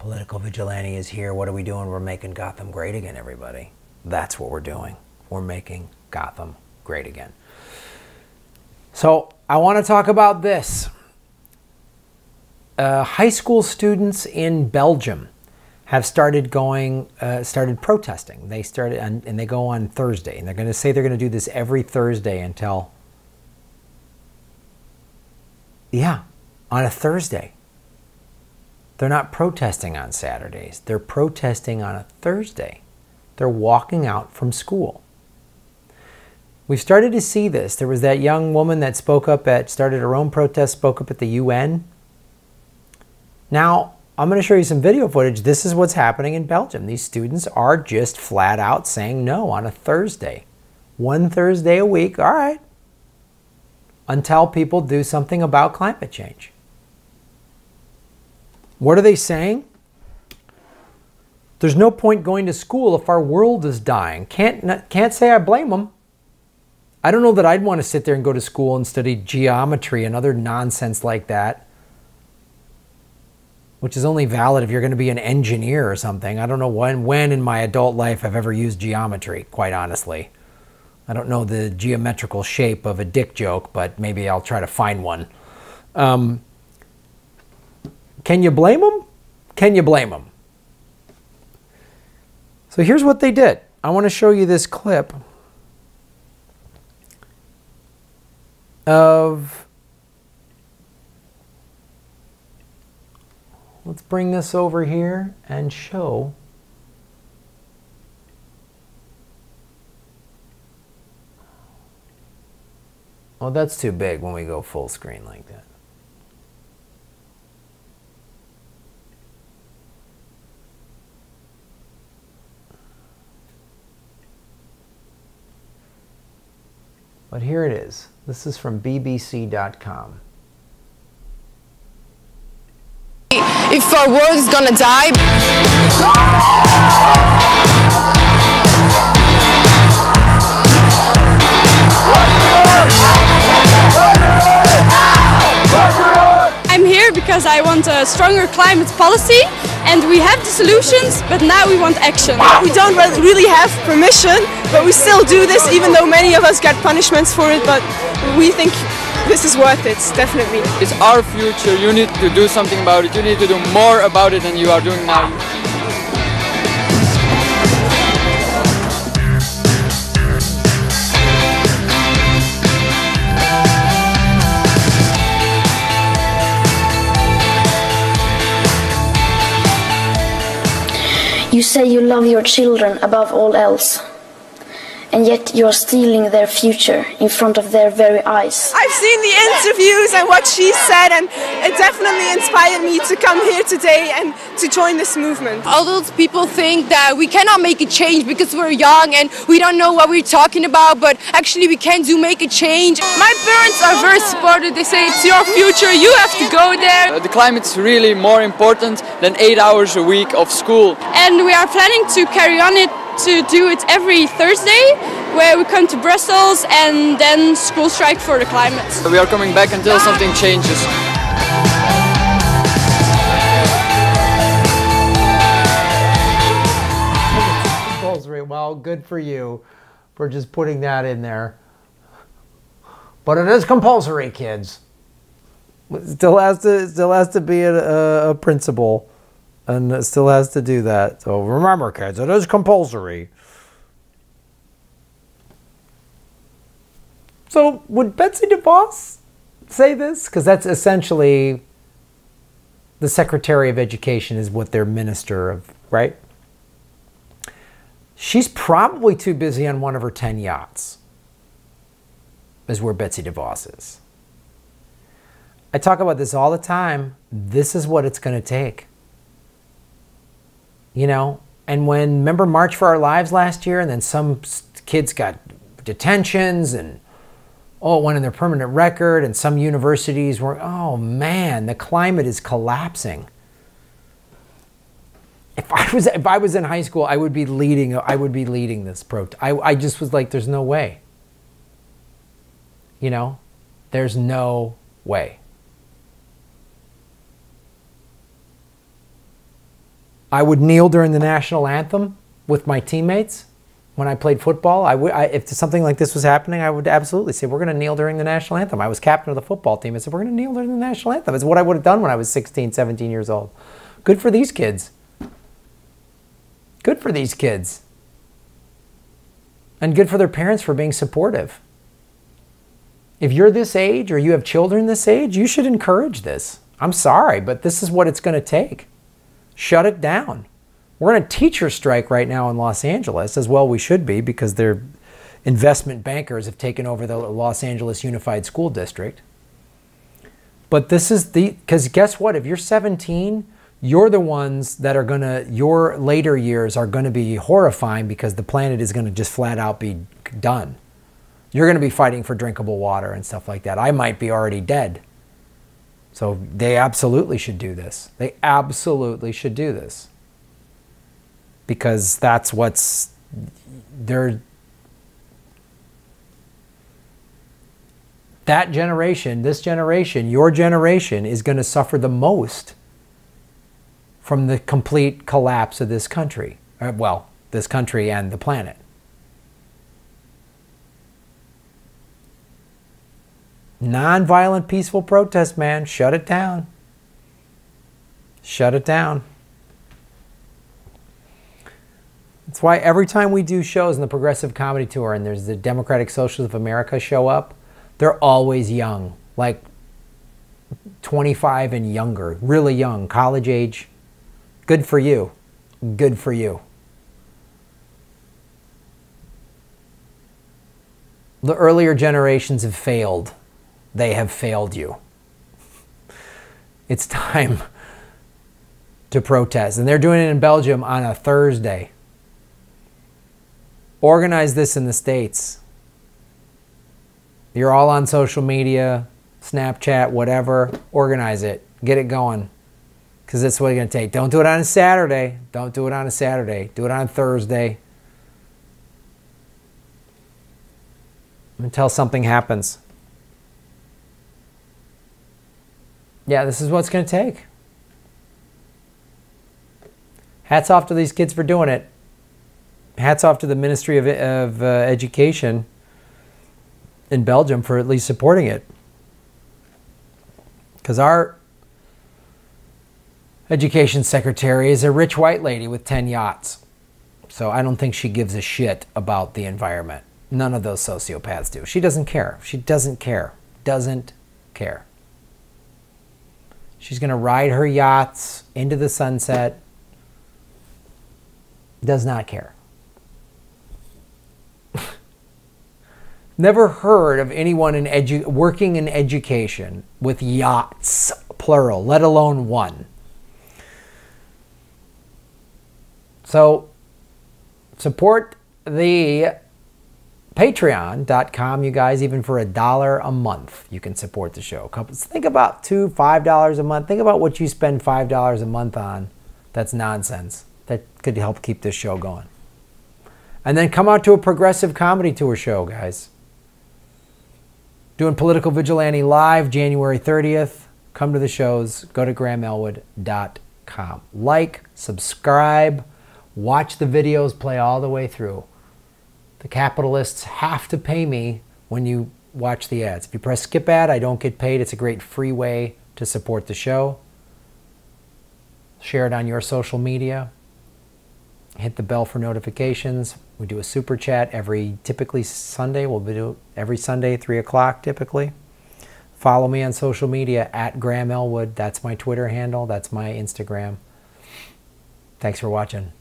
Political Vigilante is here. What are we doing? We're making Gotham great again, everybody. That's what we're doing. We're making Gotham great again. So I want to talk about this. High school students in Belgium have started protesting. They started, and they go on Thursday, and they're going to say they're going to do this every Thursday until, yeah, on a Thursday. They're not protesting on Saturdays. They're protesting on a Thursday. They're walking out from school. We've started to see this. There was that young woman that started her own protest, spoke up at the UN. Now, I'm going to show you some video footage. This is what's happening in Belgium. These students are just flat out saying no on a Thursday. One Thursday a week, all right, until people do something about climate change. What are they saying? There's no point going to school if our world is dying. Can't say I blame them. I don't know that I'd want to sit there and go to school and study geometry and other nonsense like that, which is only valid if you're going to be an engineer or something. I don't know when in my adult life I've ever used geometry, quite honestly. I don't know the geometrical shape of a dick joke, but maybe I'll try to find one. Can you blame them? Can you blame them? So here's what they did. I want to show you this clip of, let's bring this over here and show. Oh, that's too big when we go full screen like that. But here it is. This is from BBC.com. If our world is gonna die, I'm here because I want a stronger climate policy, and we have the solutions, but now we want action. We don't really have permission, but we still do this, even though many of us get punishments for it, but we think this is worth it, definitely. It's our future. You need to do something about it. You need to do more about it than you are doing now. You say you love your children above all else, and yet you are stealing their future in front of their very eyes. I've seen the interviews and what she said, and it definitely inspired me to come here today and to join this movement. All those people think that we cannot make a change because we're young and we don't know what we're talking about, but actually we can make a change. My parents are very supportive. They say it's your future, you have to go there. The climate's really more important than 8 hours a week of school. And we are planning to carry on it, to do it every Thursday, where we come to Brussels and then school strike for the climate. We are coming back until something changes. Well, good for you for just putting that in there. But it is compulsory, kids. It still has to be a principle. And it still has to do that. So remember, kids, it is compulsory. So would Betsy DeVos say this? Because that's essentially the Secretary of Education is what their minister of, right? She's probably too busy on one of her 10 yachts, is where Betsy DeVos is. I talk about this all the time. This is what it's going to take. You know, and when, remember March for Our Lives last year, and then some kids got detentions, and oh, it went in their permanent record, and some universities were, oh man, the climate is collapsing. If I was in high school, I would be leading this protest. I just was like, there's no way. You know, there's no way. I would kneel during the national anthem with my teammates when I played football. If something like this was happening, I would absolutely say, we're going to kneel during the national anthem. I was captain of the football team. I said, we're going to kneel during the national anthem. It's what I would have done when I was 16, 17 years old. Good for these kids. Good for these kids. And good for their parents for being supportive. If you're this age or you have children this age, you should encourage this. I'm sorry, but this is what it's going to take. Shut it down. We're in a teacher strike right now in Los Angeles, as well we should be, because their investment bankers have taken over the Los Angeles Unified School District. But this is because guess what? If you're 17, you're the ones that are your later years are going to be horrifying, because the planet is going to just flat out be done. You're going to be fighting for drinkable water and stuff like that. I might be already dead. So they absolutely should do this. They absolutely should do this. Because that's what's that generation, this generation, your generation is going to suffer the most from the complete collapse of this country. Well, this country and the planet. Nonviolent, peaceful protest, man. Shut it down. Shut it down. That's why every time we do shows in the Progressive Comedy Tour and there's the Democratic Socialists of America show up, they're always young, like 25 and younger, really young, college age. Good for you. Good for you. The earlier generations have failed. They have failed you. It's time to protest. And they're doing it in Belgium on a Thursday. Organize this in the States. You're all on social media, Snapchat, whatever. Organize it. Get it going. Because that's what it's going to take. Don't do it on a Saturday. Don't do it on a Saturday. Do it on Thursday. Until something happens. Yeah, this is what it's going to take. Hats off to these kids for doing it. Hats off to the Ministry of Education in Belgium for at least supporting it. Because our education secretary is a rich white lady with 10 yachts. So I don't think she gives a shit about the environment. None of those sociopaths do. She doesn't care. She doesn't care. Doesn't care. She's going to ride her yachts into the sunset. Does not care. Never heard of anyone working in education with yachts, plural, let alone one. So support the Patreon.com, you guys. Even for $1 a month, you can support the show. Think about $2, $5 a month. Think about what you spend $5 a month on. That's nonsense. That could help keep this show going. And then come out to a Progressive Comedy Tour show, guys. Doing Political Vigilante live January 30th. Come to the shows. Go to grahamelwood.com. Like, subscribe, watch the videos play all the way through. The capitalists have to pay me when you watch the ads. If you press skip ad, I don't get paid. It's a great free way to support the show. Share it on your social media. Hit the bell for notifications. We do a super chat typically Sunday. We'll do every Sunday, 3 o'clock typically. Follow me on social media at Graham Elwood. That's my Twitter handle. That's my Instagram. Thanks for watching.